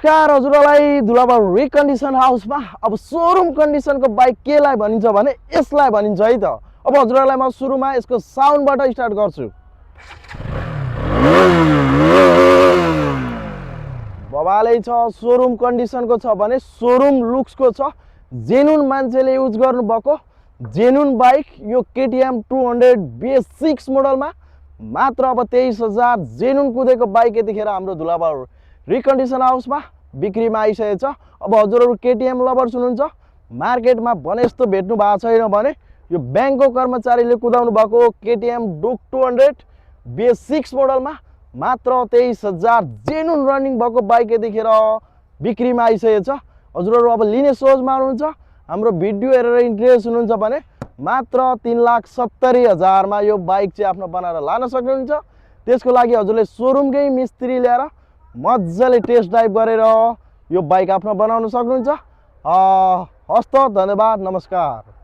नमस्कार हजुरलाई धुलाबार रिकन्डिसन हाउसमा अब सोरुम कन्डिसनको बाइक केलाई भनिन्छ भने यसलाई भनिन्छ है त। अब हजुरलाई म सुरुमा यसको साउन्डबाट स्टार्ट गर्छु। बबालै छ, सोरुम कन्डिसनको छ भने सोरुम लुक्सको छ, जेन्युन मान्छेले युज गर्नुभएको जेन्युन बाइक। यो KTM 200 BS6 मोडलमा मात्र अब 23,000 जेन्युन कुदेको बाइक यतिखेर हाम्रो धुलाबार रिकन्डिसन हाउसमा बिक्रीमा आइसकेको छ। अब हजुरहरू KTM लभर्स हुनुहुन्छ, मार्केटमा भने जस्तो भेट्नु भएको छैन भने यो ब्याङ्कको कर्मचारीले कुदाउनु भएको KTM डुक 200 BS6 मोडलमा मात्र 23,000 जेन्युन रनिङ भएको बाइक यतिखेर बिक्रीमा आइसकेको छ। हजुरहरू अब लिने सोचमा हुनुहुन्छ, हाम्रो भिडियो हेरेर इन्ट्रेस्ट हुनुहुन्छ भने मात्र 3,70,000 मा यो बाइक चाहिँ आफ्नो बनाएर लान सक्नुहुन्छ। त्यसको लागि हजुरले सोरुमकै मिस्त्री ल्याएर मजाले टेस्ट ड्राइभ गरेर यो बाइक आफ्नो बनाउन सक्नुहुन्छ। हस्त, धन्यवाद, नमस्कार।